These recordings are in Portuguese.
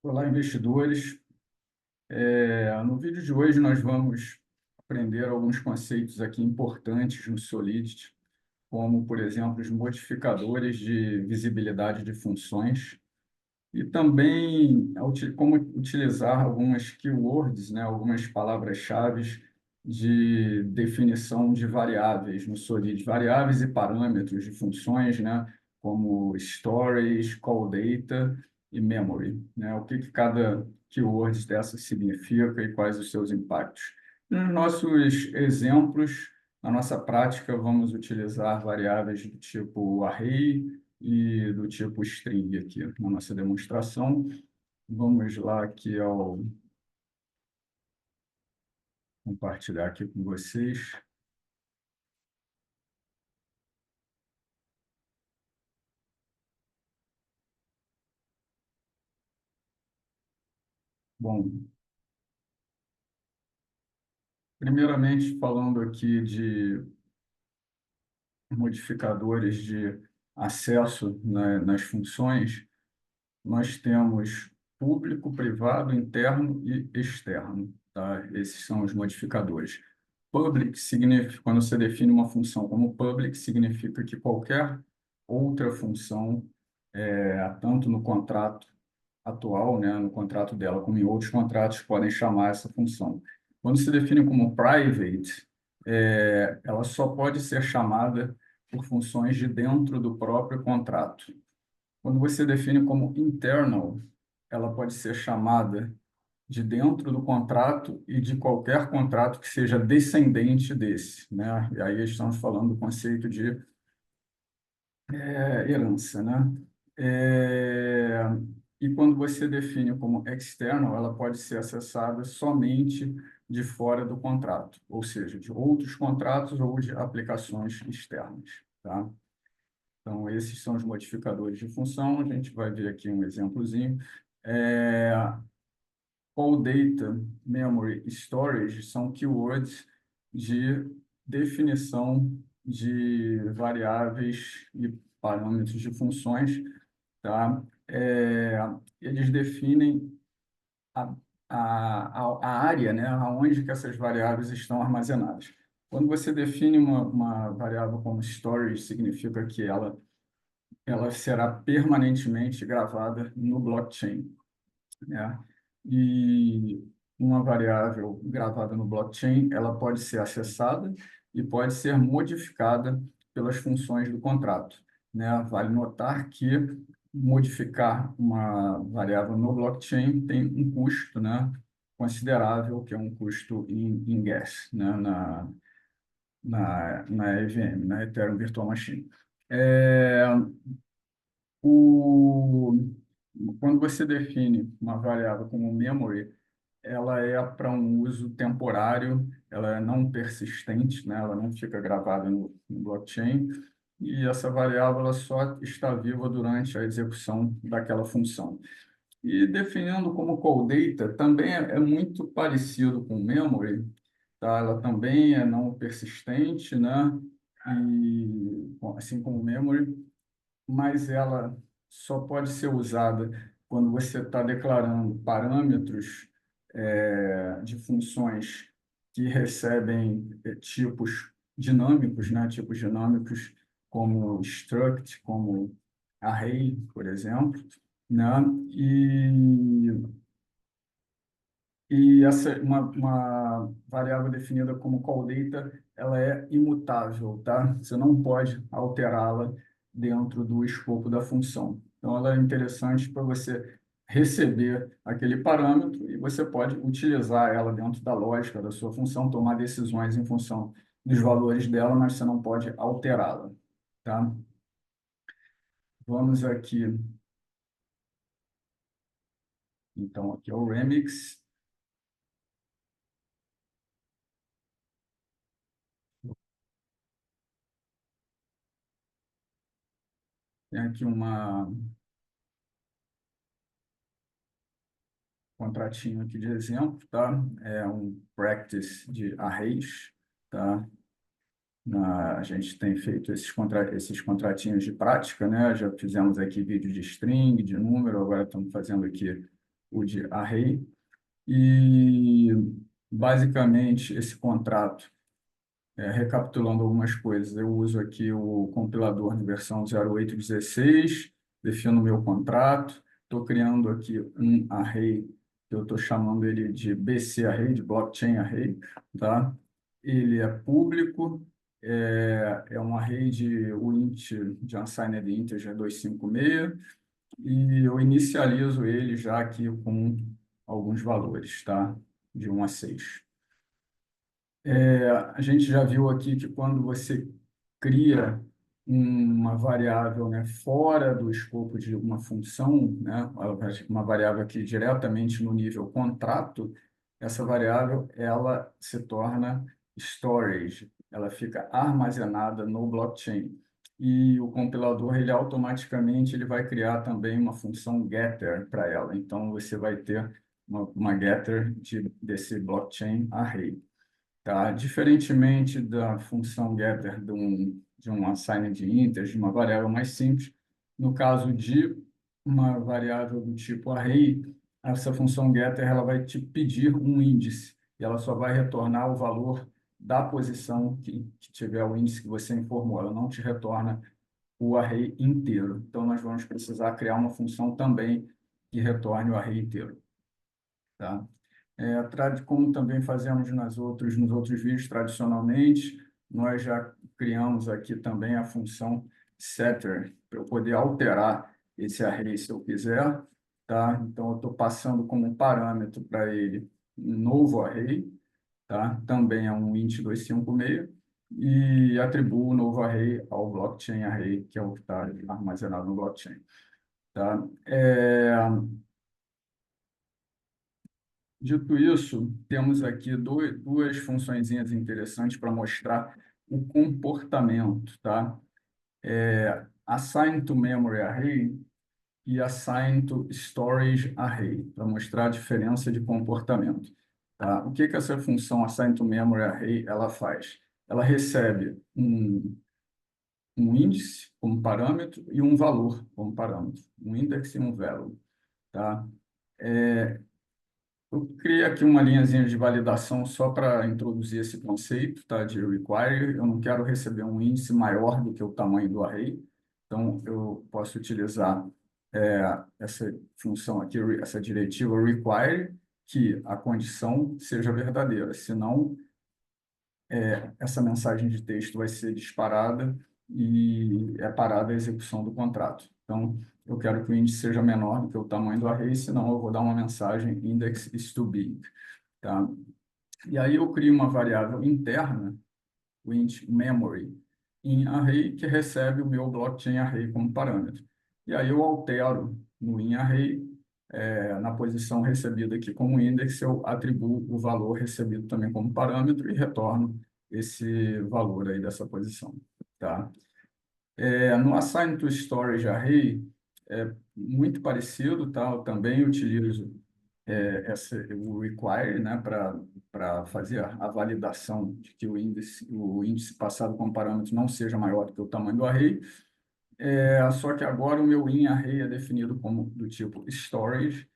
Olá, investidores. No vídeo de hoje nós vamos aprender alguns conceitos aqui importantes no Solidity, como, por exemplo, os modificadores de visibilidade de funções e também como utilizar algumas keywords, né, algumas palavras-chave de definição de variáveis no Solidity, variáveis e parâmetros de funções, né, como storage, call data e memory, né? O que cada keyword dessa significa e quais os seus impactos. Nos nossos exemplos, na nossa prática, vamos utilizar variáveis do tipo array e do tipo string aqui na nossa demonstração. Vamos lá aqui ao compartilhar aqui com vocês. Bom, primeiramente falando aqui de modificadores de acesso, né, nas funções, nós temos público, privado, interno e externo, tá? Esses são os modificadores. Public significa, quando você define uma função como public, significa que qualquer outra função, tanto no contrato atual, né, no contrato dela, como em outros contratos, podem chamar essa função. Quando se define como private, ela só pode ser chamada por funções de dentro do próprio contrato. Quando você define como internal, ela pode ser chamada de dentro do contrato e de qualquer contrato que seja descendente desse, né? E aí estamos falando do conceito de herança, né? É, e quando você define como external, ela pode ser acessada somente de fora do contrato, ou seja, de outros contratos ou de aplicações externas, tá? Então, esses são os modificadores de função. A gente vai ver aqui um exemplozinho. É, Call data, memory e storage são keywords de definição de variáveis e parâmetros de funções, tá? Eles definem a, a área, né, aonde que essas variáveis estão armazenadas. Quando você define uma variável como storage, significa que ela será permanentemente gravada no blockchain, né? E uma variável gravada no blockchain, ela pode ser acessada e pode ser modificada pelas funções do contrato, né? Vale notar que modificar uma variável no blockchain tem um custo, né, considerável, que é um custo em gas, né, na EVM, na Ethereum Virtual Machine. É, o, Quando você define uma variável como memory, ela é para um uso temporário, ela é não persistente, né? Ela não fica gravada no blockchain, e essa variável ela só está viva durante a execução daquela função. E definindo como call data, também é muito parecido com memory, tá? Ela também é não persistente, né? E, bom, assim como memory, mas ela só pode ser usada quando você está declarando parâmetros de funções que recebem tipos dinâmicos, né? Tipos dinâmicos como struct, como array, por exemplo, né? E, e uma variável definida como call data, ela é imutável, tá? Você não pode alterá-la dentro do escopo da função. Então, ela é interessante para você receber aquele parâmetro e você pode utilizar ela dentro da lógica da sua função, tomar decisões em função dos valores dela, mas você não pode alterá-la, tá? Vamos aqui, então, aqui é o Remix. Tem aqui contratinho aqui de exemplo, tá? É um practice de arrays, tá? A gente tem feito esses contratinhos de prática, né? Já fizemos aqui vídeo de string, de número, agora estamos fazendo aqui o de array, e basicamente esse contrato, recapitulando algumas coisas, eu uso aqui o compilador de versão 0816, defino o meu contrato, estou criando aqui um array, que eu estou chamando ele de BC Array, de Blockchain Array, tá? Ele é público, é um array de int, de unsigned integer 256, e eu inicializo ele já aqui com alguns valores, tá? De 1 a 6. A gente já viu aqui que quando você cria uma variável, né, fora do escopo de uma função, né, uma variável aqui diretamente no nível contrato, essa variável ela se torna storage, ela fica armazenada no blockchain. E o compilador, ele automaticamente ele vai criar também uma função getter para ela. Então, você vai ter uma getter desse blockchain array. Tá? Diferentemente da função getter de um assigned integer, de uma variável mais simples, no caso de uma variável do tipo array, essa função getter ela vai te pedir um índice e ela só vai retornar o valor da posição que tiver o índice que você informou. Ela não te retorna o array inteiro. Então, nós vamos precisar criar uma função também que retorne o array inteiro. Tá? Como também fazemos nos outros vídeos tradicionalmente, nós já criamos aqui também a função setter, para eu poder alterar esse array se eu quiser. Tá? Então, eu estou passando como parâmetro para ele um novo array, tá? Também é um int 256, e atribuo o novo array ao blockchain array, que é o que está armazenado no blockchain. Tá? Dito isso, temos aqui duas funçõezinhas interessantes para mostrar o comportamento, tá? Assign to memory array e assign to storage array, para mostrar a diferença de comportamento, tá? O que que essa função assign to memory array ela faz? Ela recebe um índice como parâmetro e um valor como parâmetro, um index e um value, tá? Eu criei aqui uma linhazinha de validação só para introduzir esse conceito, tá, de require. Eu não quero receber um índice maior do que o tamanho do array, então eu posso utilizar essa função aqui, essa diretiva require, que a condição seja verdadeira, senão essa mensagem de texto vai ser disparada e é parada a execução do contrato. Então, eu quero que o índice seja menor do que o tamanho do array, senão eu vou dar uma mensagem index is too big, tá? E aí eu crio uma variável interna, o int memory, em array, que recebe o meu blockchain array como parâmetro. E aí eu altero no in array, na posição recebida aqui como index, eu atribuo o valor recebido também como parâmetro e retorno esse valor aí dessa posição, tá? No assign to storage array, é muito parecido, tá? Eu também utilizo o require, né, para fazer a validação de que o índice passado como parâmetro não seja maior do que o tamanho do array. Só que agora o meu in array é definido como do tipo storage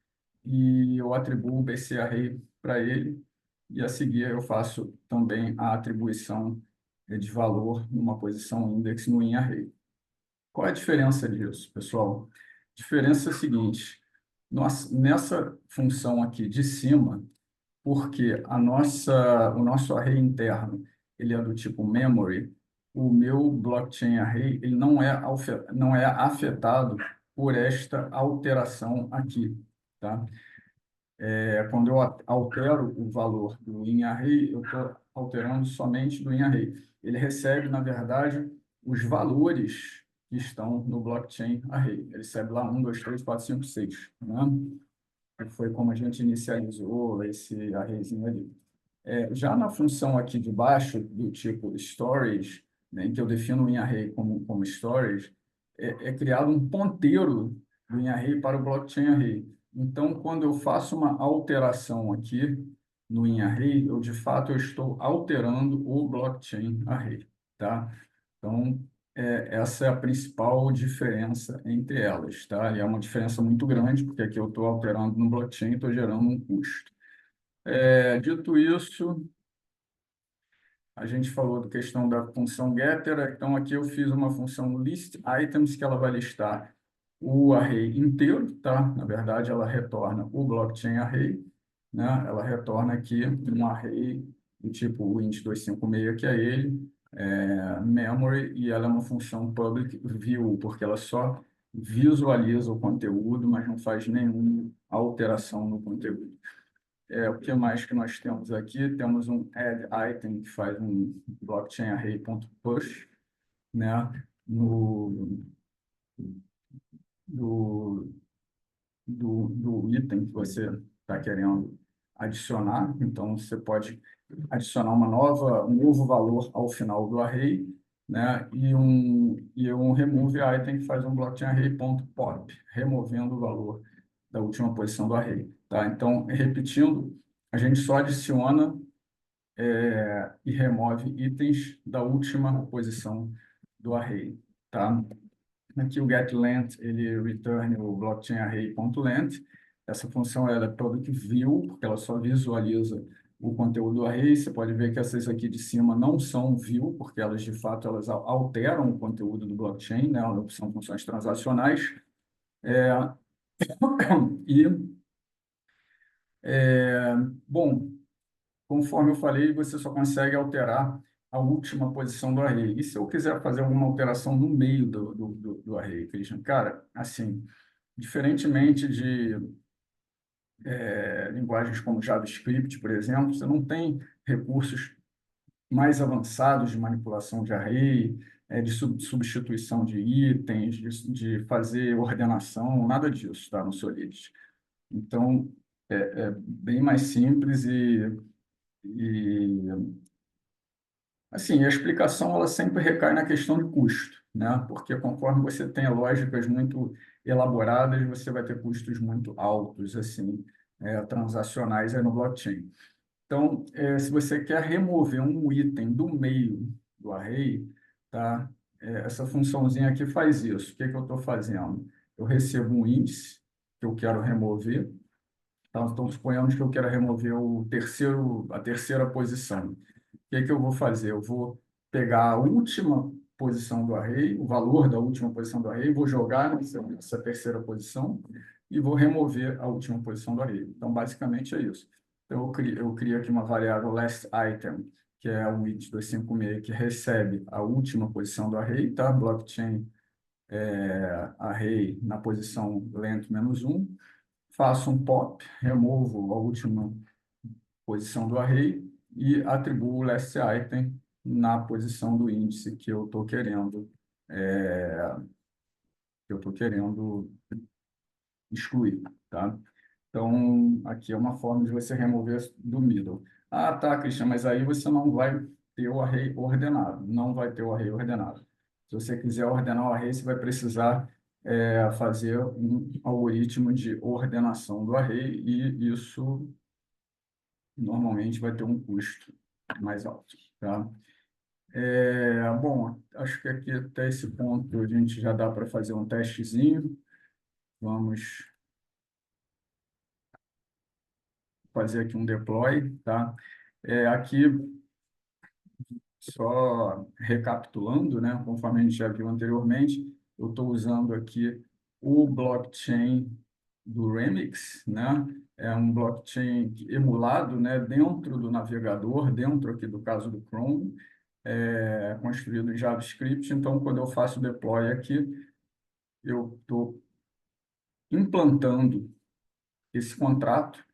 e eu atribuo o BC array para ele, e a seguir eu faço também a atribuição de valor numa posição index no in array. Qual é a diferença disso, pessoal? A diferença é a seguinte: nessa função aqui de cima, porque o nosso array interno ele é do tipo memory, o meu blockchain array ele não é afetado por esta alteração aqui, tá? Quando eu altero o valor do in array, eu estou alterando somente do in array. Ele recebe, na verdade, os valores que estão no blockchain array. Ele recebe lá 1, 2, 3, 4, 5, 6, né? Que foi como a gente inicializou esse arrayzinho ali. Já na função aqui de baixo, do tipo storage, né, em que eu defino o in-array como storage, é criado um ponteiro do in-array para o blockchain array. Então, quando eu faço uma alteração aqui no in-array, eu de fato eu estou alterando o blockchain array, tá? Então, essa é a principal diferença entre elas, tá? E é uma diferença muito grande, porque aqui eu estou alterando no blockchain e estou gerando um custo. Dito isso, a gente falou da questão da função getter, então aqui eu fiz uma função list items que ela vai listar o array inteiro, tá? Na verdade, ela retorna o blockchain array, né? Ela retorna aqui um array do tipo o int256, que é ele, memory, e ela é uma função public view, porque ela só visualiza o conteúdo, mas não faz nenhuma alteração no conteúdo. O que mais que nós temos aqui? Temos um add item que faz um blockchain array.push, né? No, do, do item que você está querendo adicionar. Então, você pode adicionar um novo valor ao final do array, né? E um remove item que faz um blockchain array.pop, removendo o valor da última posição do array, tá? Então, repetindo, a gente só adiciona e remove itens da última posição do array, tá? Aqui o getLength, ele return o blockchain array.length. Essa função ela é public view, porque ela só visualiza o conteúdo do array. Você pode ver que essas aqui de cima não são view, porque elas de fato elas alteram o conteúdo do blockchain, né? São funções transacionais. E, bom, conforme eu falei, você só consegue alterar a última posição do array. E se eu quiser fazer alguma alteração no meio do array, Christian? Cara, assim, diferentemente de linguagens como JavaScript, por exemplo, você não tem recursos mais avançados de manipulação de array, de substituição de itens, de fazer ordenação, nada disso, tá, no Solidity. Então, é bem mais simples e assim, a explicação ela sempre recai na questão de custo, né? Porque conforme você tem lógicas muito elaboradas, você vai ter custos muito altos, assim, transacionais aí no blockchain. Então, se você quer remover um item do meio do array, tá? Essa funçãozinha aqui faz isso. O que que eu estou fazendo? Eu recebo um índice que eu quero remover. Então, suponhamos que eu quero remover a terceira posição. O que que eu vou fazer? Eu vou pegar a última posição do array, o valor da última posição do array, vou jogar nessa terceira posição e vou remover a última posição do array. Então, basicamente é isso. Então, eu crio aqui uma variável last item, que é o int256, que recebe a última posição do array, tá? Blockchain array na posição length -1. Faço um pop, removo a última posição do array e atribuo o last item na posição do índice que eu estou querendo excluir, tá? Então, aqui é uma forma de você remover do middle. Ah, tá, Cristian, mas aí você não vai ter o array ordenado. Não vai ter o array ordenado. Se você quiser ordenar o array, você vai precisar fazer um algoritmo de ordenação do array e isso normalmente vai ter um custo mais alto, tá? Bom, acho que aqui até esse ponto a gente já dá para fazer um testezinho. Vamos fazer aqui um deploy, tá? Aqui, só recapitulando, né? Conforme a gente já viu anteriormente, eu estou usando aqui o blockchain do Remix, né? É um blockchain emulado, né? Dentro do navegador, dentro aqui do caso do Chrome, construído em JavaScript. Então, quando eu faço o deploy aqui, eu estou implantando esse contrato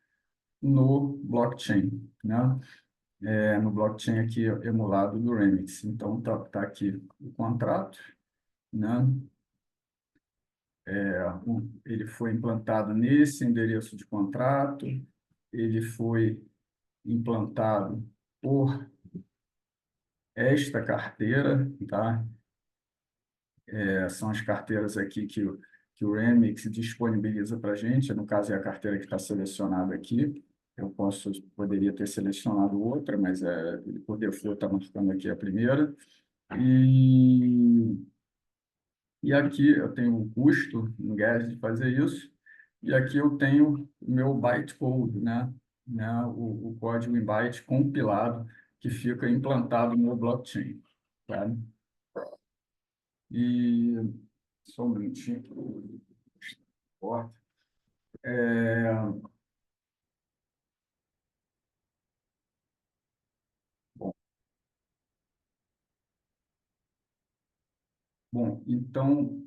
no blockchain, né? No blockchain aqui emulado do Remix. Então, tá aqui o contrato, né? Ele foi implantado nesse endereço de contrato, ele foi implantado por esta carteira, tá? São as carteiras aqui que o Remix disponibiliza para a gente. No caso, é a carteira que está selecionada aqui. Poderia ter selecionado outra, mas por default está marcando aqui a primeira. E E aqui eu tenho um custo em gas de fazer isso, e aqui eu tenho o meu bytecode, o código em byte compilado que fica implantado no blockchain, tá? E só um minutinho. Porta. Bom, então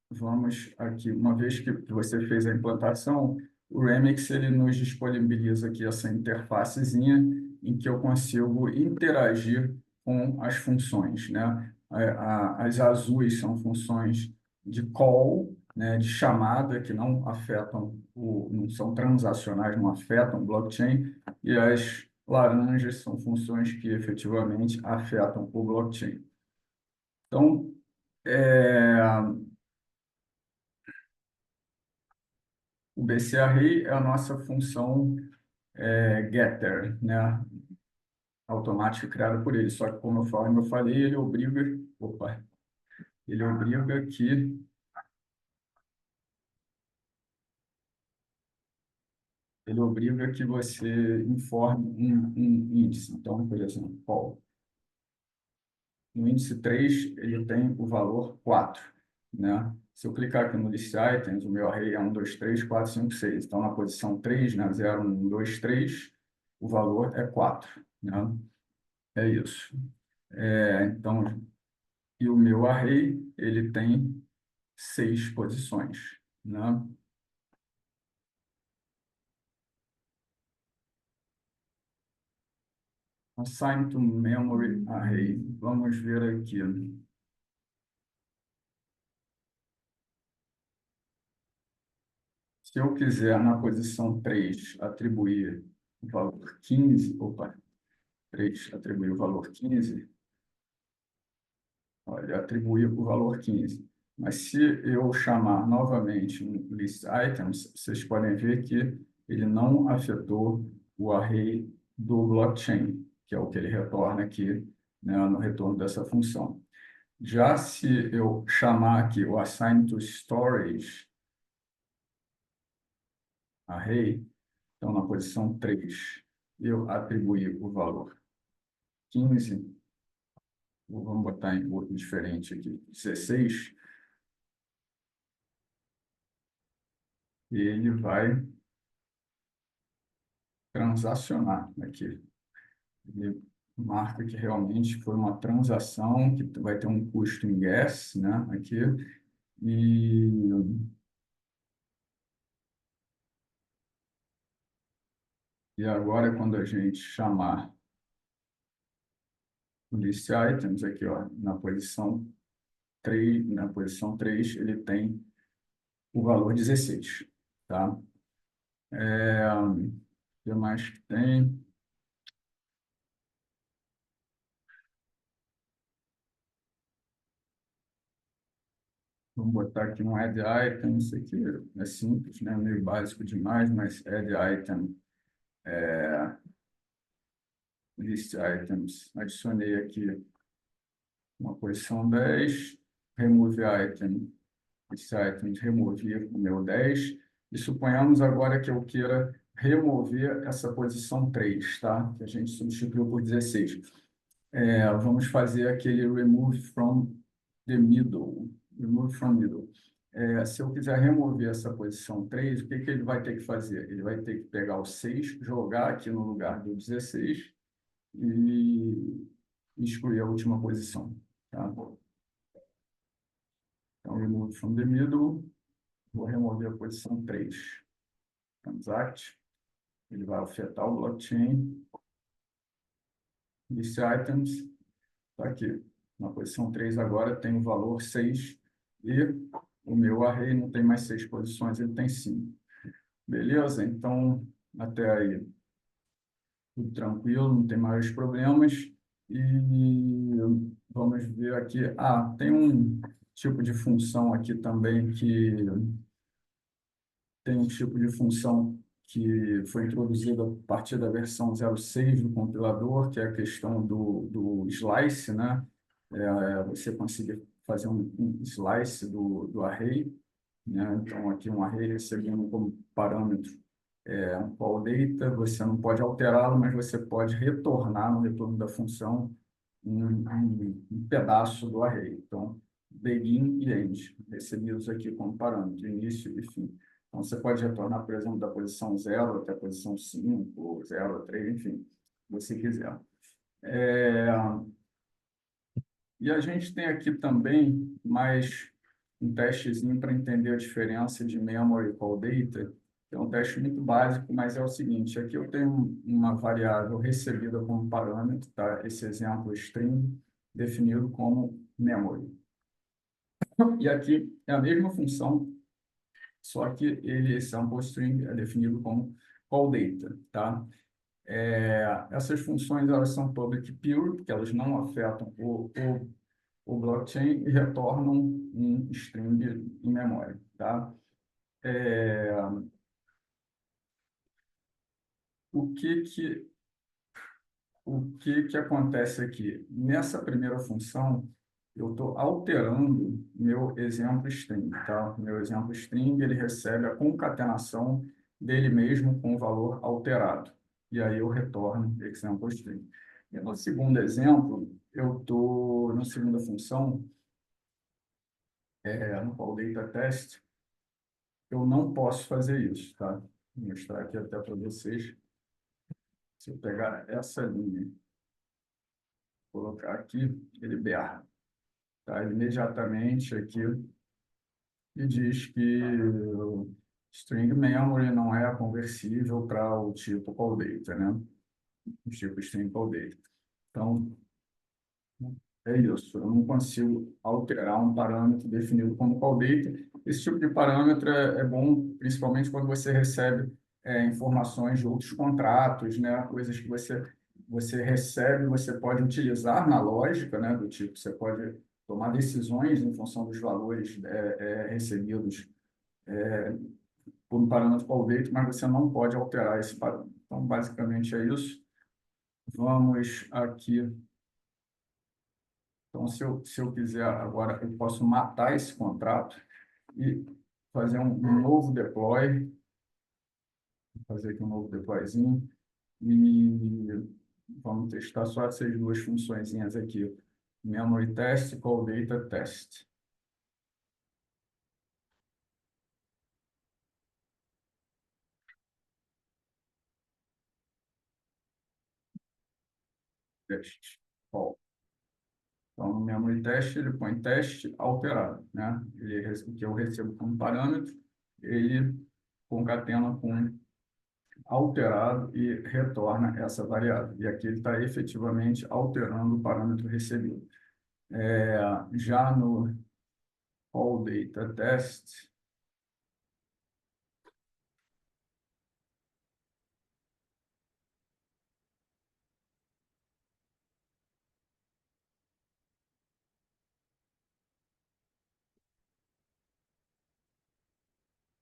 vamos aqui, uma vez que você fez a implantação, o Remix ele nos disponibiliza aqui essa interfacezinha em que eu consigo interagir com as funções, né? As azuis são funções de call, né, de chamada que não afetam não são transacionais, não afetam o blockchain, e as laranjas são funções que efetivamente afetam o blockchain. Então, é, o BCArray é a nossa função getter, né? Automática criada por ele. Só que, como eu falei, ele obriga que você informe um índice. Então, por exemplo, no índice 3 ele tem o valor 4, né? Se eu clicar aqui no list items, o meu array é 1, 2, 3, 4, 5, 6. Então, na posição 3, né? 0, 1, 2, 3, o valor é 4, né? É isso. Então, e o meu array, ele tem 6 posições, né? Assign to memory array. Vamos ver aqui. Se eu quiser, na posição 3 atribuir o valor 15, 3 atribuir o valor 15, olha, atribuir o valor 15. Mas se eu chamar novamente um list items, vocês podem ver que ele não afetou o array do blockchain, que é o que ele retorna aqui, né, no retorno dessa função. Já se eu chamar aqui o assign to storage array, então na posição 3 eu atribuir o valor 15, vamos botar em outro diferente aqui, 16, e ele vai transacionar aqui. Ele marca que realmente foi uma transação que vai ter um custo em gas, né, aqui, e, e agora quando a gente chamar o list items aqui, ó, na posição 3 ele tem o valor 16, tá? O que mais que tem? Vamos botar aqui um add item, isso aqui é simples, né? Meio básico demais, mas add item, list items. Adicionei aqui uma posição 10, remove item, list items, remover o meu 10, e suponhamos agora que eu queira remover essa posição 3, tá? Que a gente substituiu por 16. Vamos fazer aquele remove from the middle. Remove from middle. Se eu quiser remover essa posição 3, o que que ele vai ter que fazer? Ele vai ter que pegar o 6, jogar aqui no lugar do 16 e excluir a última posição. Tá? Então, remove from the middle, vou remover a posição 3. Transact, ele vai afetar o blockchain. List items, está aqui. Na posição 3 agora tem o valor 6 e o meu array não tem mais 6 posições, ele tem 5. Beleza? Então, até aí, tudo tranquilo, não tem maiores problemas. E vamos ver aqui. Tem um tipo de função aqui também que foi introduzida a partir da versão 06 do compilador, que é a questão do slice, né? Você conseguir fazer um slice do array, né? Então, aqui um array recebendo como parâmetro um call data, você não pode alterá-lo, mas você pode retornar no retorno da função um pedaço do array. Então, begin e end, recebidos aqui como parâmetro, início e fim. Então, você pode retornar, por exemplo, da posição 0 até a posição 5, 0 a 3, enfim, se você quiser. E a gente tem aqui também mais um testezinho para entender a diferença de memory e call data, que é um teste muito básico, mas é o seguinte, aqui eu tenho uma variável recebida como parâmetro, tá? Esse exemplo string, definido como memory. E aqui é a mesma função, só que esse sample string é definido como call data, tá? Essas funções elas são public pure, porque elas não afetam o blockchain e retornam um string em memória, tá? É, o que que, o que que acontece aqui? Nessa primeira função, eu estou alterando meu exemplo string, tá? Meu exemplo string, ele recebe a concatenação dele mesmo com o valor alterado. E aí eu retorno example string. E no segundo exemplo, eu estou, na segunda função, no call data test, eu não posso fazer isso, tá? Vou mostrar aqui até para vocês. Se eu pegar essa linha, colocar aqui, ele berra, tá? Ele imediatamente aqui e diz que o string memory não é conversível para o tipo call data, né? O tipo string call data. Então, é isso. Eu não consigo alterar um parâmetro definido como call data. Esse tipo de parâmetro é bom, principalmente quando você recebe informações de outros contratos, né? Coisas que você recebe, você pode utilizar na lógica, né? Do tipo, você pode tomar decisões em função dos valores recebidos por um parâmetro call data, mas você não pode alterar esse parâmetro. Então, basicamente é isso. Vamos aqui. Então, se eu quiser agora, eu posso matar esse contrato e fazer um novo deploy, fazer aqui um novo deployzinho, e vamos testar só essas duas funçõezinhas aqui, memory test, call data test. Teste. Call. Então, no memory test, ele põe teste alterado, né? O que eu recebo como parâmetro, ele concatena com alterado e retorna essa variável. E aqui ele está efetivamente alterando o parâmetro recebido. Já no call data test,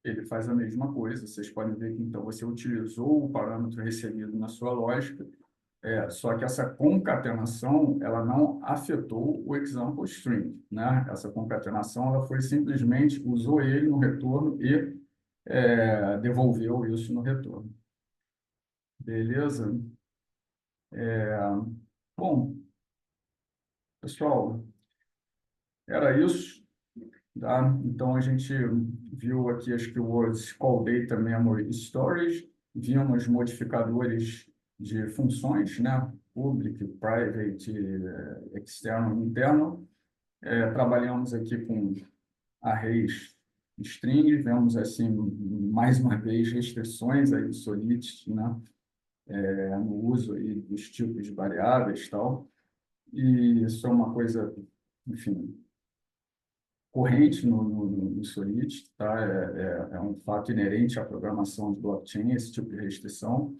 ele faz a mesma coisa. Vocês podem ver que então você utilizou o parâmetro recebido na sua lógica, só que essa concatenação ela não afetou o example string, né? Essa concatenação ela foi simplesmente usou ele no retorno e devolveu isso no retorno. Beleza? Bom, pessoal, era isso, tá? Então a gente viu aqui acho que o words call data memory storage, vimos modificadores de funções, né? Public, private, external, internal. Trabalhamos aqui com arrays string, vemos assim mais uma vez restrições aí do Solidity, né? No uso aí dos tipos de variáveis e tal. E isso é uma coisa, enfim, corrente no Solidity, tá? É um fato inerente à programação de blockchain, esse tipo de restrição.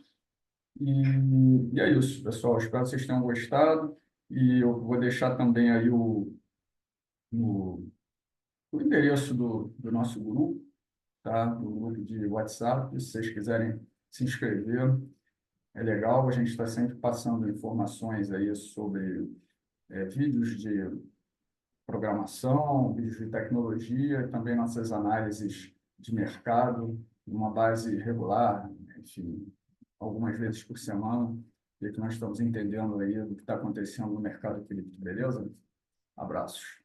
E é isso, pessoal. Espero que vocês tenham gostado. E eu vou deixar também aí o, o endereço do nosso grupo, tá? Do grupo de WhatsApp. Se vocês quiserem se inscrever, é legal. A gente está sempre passando informações aí sobre vídeos de programação, vídeos de tecnologia, e também nossas análises de mercado, numa base regular, enfim, algumas vezes por semana, e que nós estamos entendendo aí do que está acontecendo no mercado cripto, beleza? Abraços.